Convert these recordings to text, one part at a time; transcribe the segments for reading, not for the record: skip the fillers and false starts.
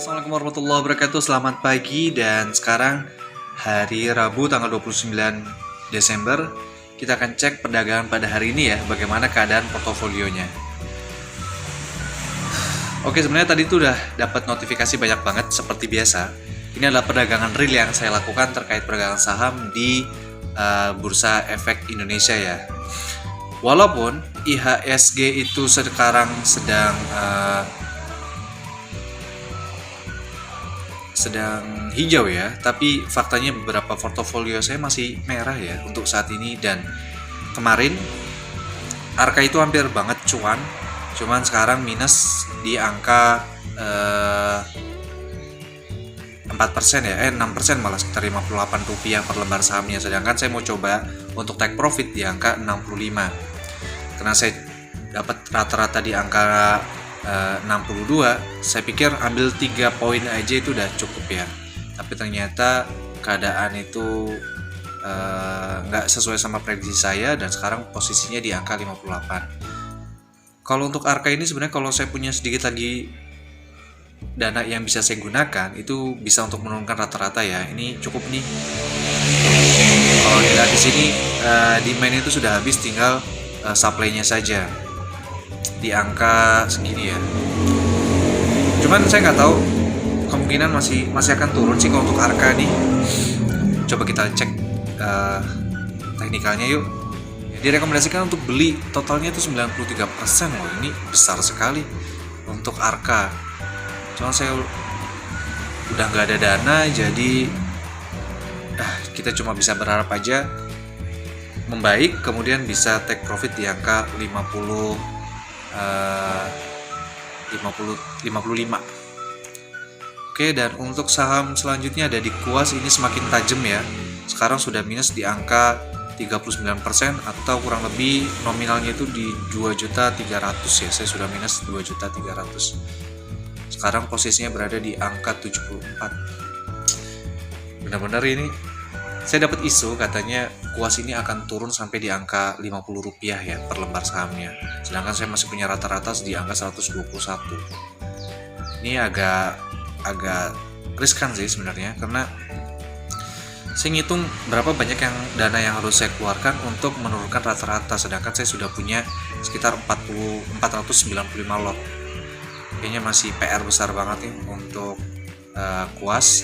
Assalamualaikum warahmatullahi wabarakatuh. Selamat pagi dan sekarang hari Rabu tanggal 29 Desember. Kita akan cek perdagangan pada hari ini ya, bagaimana keadaan portofolionya. Oke, sebenarnya tadi tuh udah dapat notifikasi banyak banget seperti biasa. Ini adalah perdagangan real yang saya lakukan terkait perdagangan saham di Bursa Efek Indonesia ya. Walaupun IHSG itu sekarang sedang hijau ya, tapi faktanya beberapa portofolio saya masih merah ya untuk saat ini. Dan kemarin Arka itu hampir banget cuman sekarang minus di angka 4% ya, 6% malah, sekitar Rp58 per lembar sahamnya. Sedangkan saya mau coba untuk take profit di angka 65 karena saya dapat rata-rata di angka 62. Saya pikir ambil 3 poin aja itu udah cukup ya, tapi ternyata keadaan itu nggak sesuai sama prediksi saya dan sekarang posisinya di angka 58. Kalau untuk Arka ini sebenarnya kalau saya punya sedikit lagi dana yang bisa saya gunakan, itu bisa untuk menurunkan rata-rata ya. Ini cukup nih. Kalau dilihat di sini demand itu sudah habis, tinggal supply-nya saja di angka segini ya. Cuman saya nggak tahu, kemungkinan masih akan turun sih kalau untuk Arka nih. Coba kita cek teknikalnya yuk. Direkomendasikan untuk beli totalnya itu 93% loh. Ini besar sekali untuk Arka. Cuma saya udah nggak ada dana, jadi kita cuma bisa berharap aja membaik, kemudian bisa take profit di angka 55. Oke, dan untuk saham selanjutnya ada di Kuas. Ini semakin tajam ya. Sekarang sudah minus di angka 39% atau kurang lebih nominalnya itu di 2.300.000 ya. Saya sudah minus 2.300.000. Sekarang posisinya berada di angka 74. Benar-benar ini saya dapat isu katanya Kuas ini akan turun sampai di angka Rp50 ya per lembar sahamnya. Sedangkan saya masih punya rata-rata di angka 121. Ini agak riskan sih sebenarnya, karena saya ngitung berapa banyak dana yang harus saya keluarkan untuk menurunkan rata-rata, sedangkan saya sudah punya sekitar 495 lot. Kayaknya masih PR besar banget nih untuk Kuas,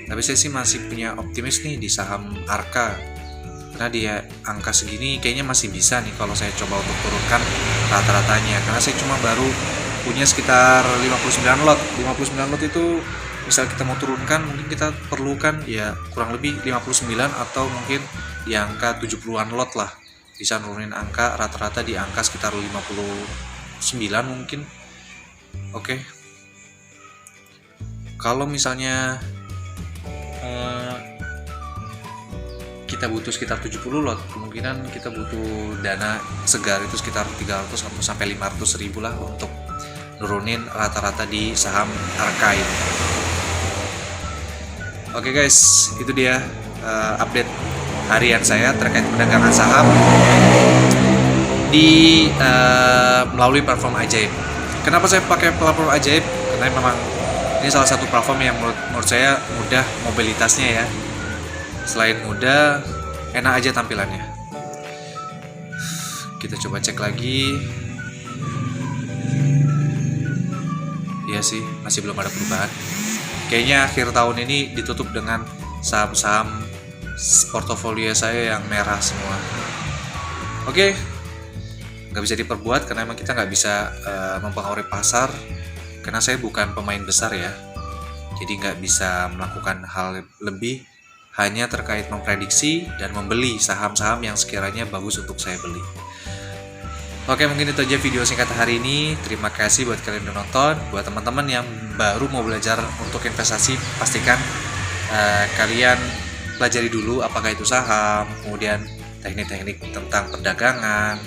tapi saya sih masih punya optimis nih di saham Arka, karena dia angka segini kayaknya masih bisa nih kalau saya coba untuk turunkan rata-ratanya, karena saya cuma baru punya sekitar 59 lot. 59 lot itu misal kita mau turunkan, mungkin kita perlukan ya kurang lebih 59 atau mungkin di angka 70-an lot lah, bisa nurunin angka rata-rata di angka sekitar 59 mungkin. Oke. Kalau misalnya kita butuh sekitar 70 lot, kemungkinan kita butuh dana segar itu sekitar 300 sampai 500 ribu lah untuk nurunin rata-rata di saham Arka ini. Oke guys, itu dia update harian saya terkait perdagangan saham di melalui platform Ajaib. Kenapa saya pakai platform Ajaib? Karena memang ini salah satu platform yang menurut saya mudah mobilitasnya ya. Selain mudah, enak aja tampilannya. Kita coba cek lagi. Iya sih, masih belum ada perubahan. Kayaknya akhir tahun ini ditutup dengan saham-saham portofolio saya yang merah semua. Oke, nggak bisa diperbuat karena emang kita nggak bisa mempengaruhi pasar. Karena saya bukan pemain besar ya, jadi nggak bisa melakukan hal lebih, hanya terkait memprediksi dan membeli saham-saham yang sekiranya bagus untuk saya beli. Oke, mungkin itu aja video singkat hari ini. Terima kasih buat kalian yang udah nonton. Buat teman-teman yang baru mau belajar untuk investasi, pastikan kalian pelajari dulu apakah itu saham, kemudian teknik-teknik tentang perdagangan.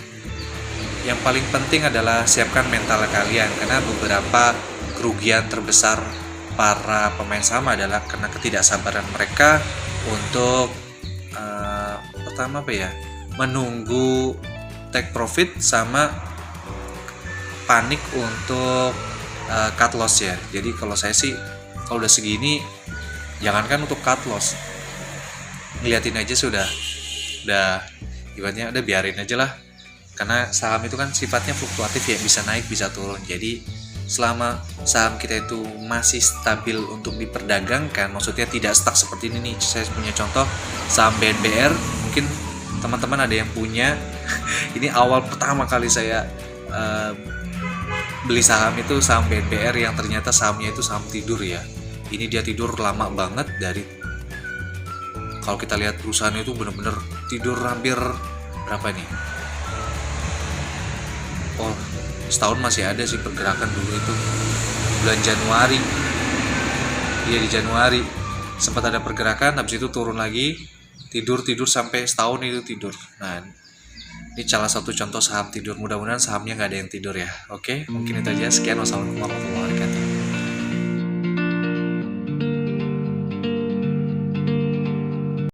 Yang paling penting adalah siapkan mental kalian, karena beberapa kerugian terbesar para pemain saham adalah karena ketidaksabaran mereka untuk pertama menunggu take profit, sama panik untuk cut loss ya. Jadi kalau saya sih kalau udah segini jangankan untuk cut loss, ngeliatin aja sudah udah ibaratnya udah biarin aja lah, karena saham itu kan sifatnya fluktuatif ya, bisa naik bisa turun. Jadi selama saham kita itu masih stabil untuk diperdagangkan, maksudnya tidak stuck seperti ini nih. Saya punya contoh saham BNBR, mungkin teman-teman ada yang punya. Ini awal pertama kali saya beli saham itu saham BNBR yang ternyata sahamnya itu saham tidur ya. Ini dia tidur lama banget. Dari kalau kita lihat perusahaan itu bener-bener tidur hampir berapa nih? Oh, setahun masih ada sih pergerakan dulu itu bulan Januari. Iya di Januari sempat ada pergerakan, habis itu turun lagi, tidur sampai setahun itu tidur. Nah, ini salah satu contoh saham tidur. Mudah-mudahan sahamnya nggak ada yang tidur ya. Oke, mungkin itu aja. Sekian, wassalamualaikum warahmatullahi wabarakatuh.